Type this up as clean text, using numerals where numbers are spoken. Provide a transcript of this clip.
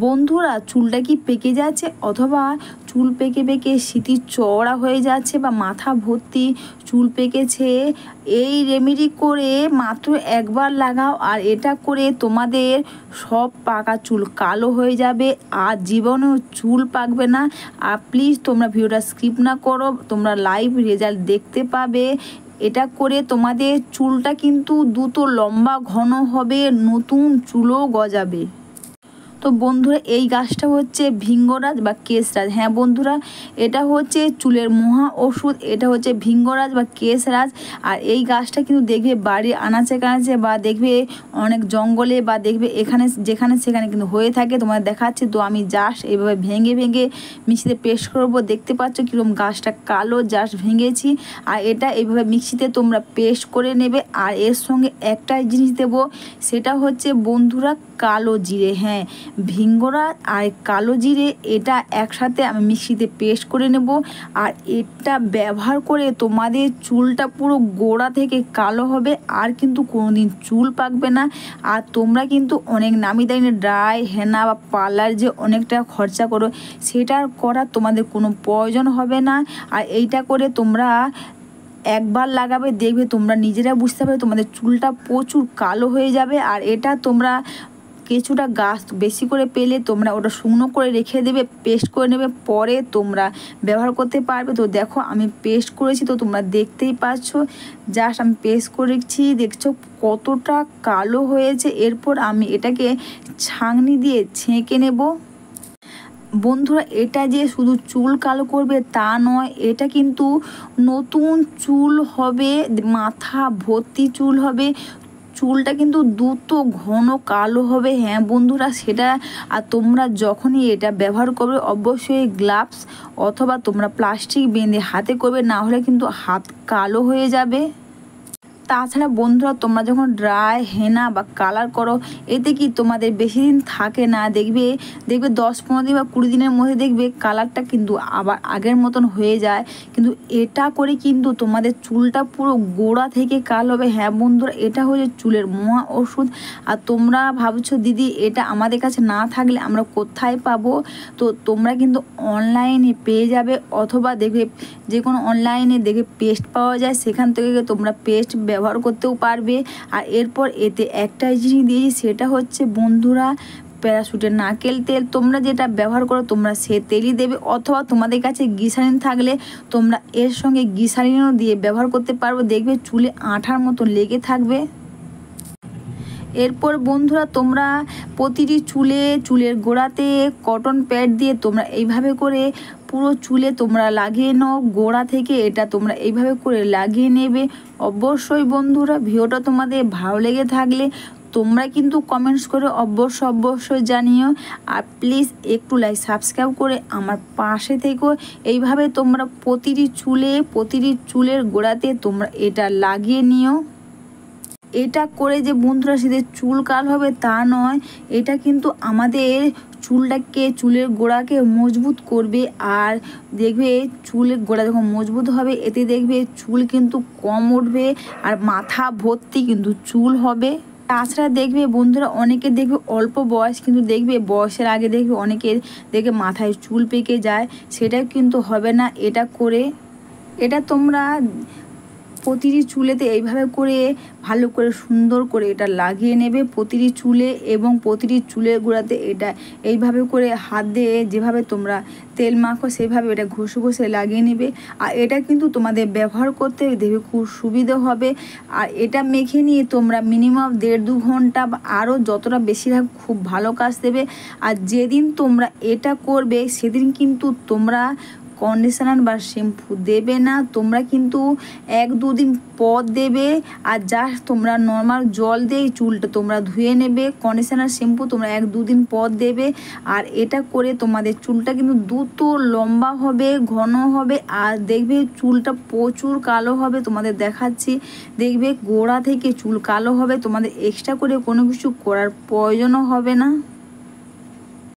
বন্ধুরা, চুলটা কি পেকে যাচ্ছে অথবা চুল পেকে পেকে সিঁথি চওড়া হয়ে যাচ্ছে বা মাথা ভর্তি চুল পেকেছে? এই রেমেডি করে মাত্র একবার লাগাও আর এটা করে তোমাদের সব পাকা চুল কালো হয়ে যাবে আর জীবনেও চুল পাকবে না। আর প্লিজ তোমরা ভিডিওটা স্কিপ না করো, তোমরা লাইভ রেজাল্ট দেখতে পাবে। এটা করে তোমাদের চুলটা কিন্তু দ্রুত লম্বা ঘন হবে, নতুন চুলও গজাবে। তো বন্ধুরা, এই গাছটা হচ্ছে ভিঙ্গরাজ বা কেশরাজ। হ্যাঁ বন্ধুরা, এটা হচ্ছে চুলের মহা ওষুধ, এটা হচ্ছে ভিঙ্গরাজ বা কেশরাজ। আর এই গাছটা কিন্তু দেখবে বাড়ির আনাচে কানাচে বা দেখবে অনেক জঙ্গলে বা দেখবে এখানে যেখানে সেখানে কিন্তু হয়ে থাকে। তোমাদের দেখাচ্ছে তো, আমি জাস্ট এইভাবে ভেঙে ভেঙে মিক্সিতে পেস্ট করবো। দেখতে পাচ্ছ কীরকম গাছটা কালো, জাস্ট ভেঙেছি। আর এটা এইভাবে মিক্সিতে তোমরা পেস্ট করে নেবে। আর এর সঙ্গে একটা জিনিস দেবো, সেটা হচ্ছে বন্ধুরা কালো জিরে। হ্যাঁ, ভিঙ্গরাজ আর কালো জিরে এটা একসাথে আমি মিক্সিতে পেস্ট করে নেব। আর এটা ব্যবহার করে তোমাদের চুলটা পুরো গোড়া থেকে কালো হবে আর কিন্তু কোনোদিন চুল পাকবে না। আর তোমরা কিন্তু অনেক নামি দামি ড্রাই হেনা বা পার্লার যে অনেকটা খরচা করো, সেটা করার তোমাদের কোনো প্রয়োজন হবে না। আর এইটা করে তোমরা একবার লাগাবে, দেখবে তোমরা নিজেরা বুঝতে পারবে তোমাদের চুলটা প্রচুর কালো হয়ে যাবে। আর এটা তোমরা কিছুটা গাছ বেশি করে পেলে তোমরা ওটা শুকনো করে রেখে দেবে, পেস্ট করে নেবে, পরে তোমরা ব্যবহার করতে পারবে। তো দেখো আমি পেস্ট করেছি, তো তোমরা দেখতেই পাচ্ছ, জাস্ট আমি পেস্ট করেছি, দেখছো কতটা কালো হয়েছে। এরপর আমি এটাকে ছাঁকনি দিয়ে ছেঁকে নেব। বন্ধুরা, এটা যে শুধু চুল কালো করবে তা নয়, এটা কিন্তু নতুন চুল হবে, মাথা ভর্তি চুল হবে, চুলটা কিন্তু দ্রুত ঘন কালো হবে। হ্যাঁ বন্ধুরা, সেটা আর তোমরা যখনই এটা ব্যবহার করবে অবশ্যই গ্লাভস অথবা তোমরা প্লাস্টিক বেঁধে হাতে করবে, না হলে কিন্তু হাত কালো হয়ে যাবে। তাছাড়া বন্ধুরা, তোমরা যখন ড্রাই হেনা বা কালার করো, এতে কি তোমাদের বেশি দিন থাকে না, দেখবে 10-15 দিন বা 20 দিনের মধ্যে দেখবে কালারটা কিন্তু আবার আগের মতন হয়ে যায়। কিন্তু এটা করে কিন্তু তোমাদের চুলটা পুরো গোড়া থেকে কালো হবে। হ্যাঁ বন্ধুরা, এটা হচ্ছে চুলের মহা ওষুধ। আর তোমরা ভাবছো দিদি এটা আমাদের কাছে না থাকলে আমরা কোথায় পাবো? তো তোমরা কিন্তু অনলাইনে পেয়ে যাবে, অথবা দেখবে যে কোনো অনলাইনে দেখে পেস্ট পাওয়া যায়, সেখান থেকে তোমরা পেস্ট ব্যবহার করতেও পারবে। আর এরপর এতে একটা জিনিস দিয়েছি, সেটা হচ্ছে বন্ধুরা প্যারাশুটের নারকেল তেল। তোমরা যেটা ব্যবহার করো তোমরা সে তেলই দেবে, অথবা তোমাদের কাছে গ্লিসারিন থাকলে তোমরা এর সঙ্গে গ্লিসারিনও দিয়ে ব্যবহার করতে পারবে, দেখবে চুলে আঠার মতো লেগে থাকবে। এরপর বন্ধুরা, তোমরা প্রতিটি চুলের গোড়াতে কটন প্যাড দিয়ে তোমরা এইভাবে করে পুরো চুলে তোমরা লাগিয়ে নাও। গোড়া থেকে এটা তোমরা এইভাবে করে লাগিয়ে নেবে। অবশ্যই বন্ধুরা, ভিডিওটা তোমাদের ভালো লেগে থাকলে তোমরা কিন্তু কমেন্টস করে অবশ্যই জানিও। আর প্লিজ একটু লাইক সাবস্ক্রাইব করে আমার পাশে থেকো। এইভাবে তোমরা প্রতিটি চুলের গোড়াতে তোমরা এটা লাগিয়ে নিও। এটা করে যে বন্ধুরা শীতের চুল কাল হবে তা নয়, এটা কিন্তু আমাদের চুলের গোড়াকে মজবুত করবে। আর দেখবে চুলের গোড়া যখন মজবুত হবে, এতে দেখবে চুল কিন্তু কম উঠবে আর মাথা ভর্তি কিন্তু চুল হবে। তাছাড়া দেখবে বন্ধুরা, অনেকে দেখবে অল্প বয়স, কিন্তু দেখবে বয়সের আগে দেখবে অনেকের দেখবে মাথায় চুল পেকে যায়, সেটাও কিন্তু হবে না এটা করে। এটা তোমরা প্রতিটি চুলেতে এইভাবে করে ভালো করে সুন্দর করে এটা লাগিয়ে নেবে প্রতিটি চুলে, এবং প্রতিটি চুলের গোড়াতে এটা এইভাবে করে হাত দিয়ে যেভাবে তোমরা তেল মাখো সেভাবে এটা ঘষে লাগিয়ে নেবে। আর এটা কিন্তু তোমাদের ব্যবহার করতে দেখবে খুব সুবিধা হবে। আর এটা মেখে নিয়ে তোমরা মিনিমাম 1.5-2 ঘন্টা বা আরও যতটা বেশি থাক খুব ভালো কাজ দেবে। আর যেদিন তোমরা এটা করবে সেদিন কিন্তু তোমরা কন্ডিশনার বা শ্যাম্পু দেবে না, তোমরা কিন্তু 1-2 দিন পর দেবে। আর জাস্ট তোমরা নর্মাল জল দিয়ে চুলটা তোমরা ধুয়ে নেবে, কন্ডিশনার শ্যাম্পু তোমরা 1-2 দিন পর দেবে। আর এটা করে তোমাদের চুলটা কিন্তু দ্রুত লম্বা হবে, ঘন হবে, আর দেখবে চুলটা প্রচুর কালো হবে। তোমাদের দেখাচ্ছি, দেখবে গোড়া থেকে চুল কালো হবে, তোমাদের এক্সট্রা করে কোনো কিছু করার প্রয়োজনও হবে না।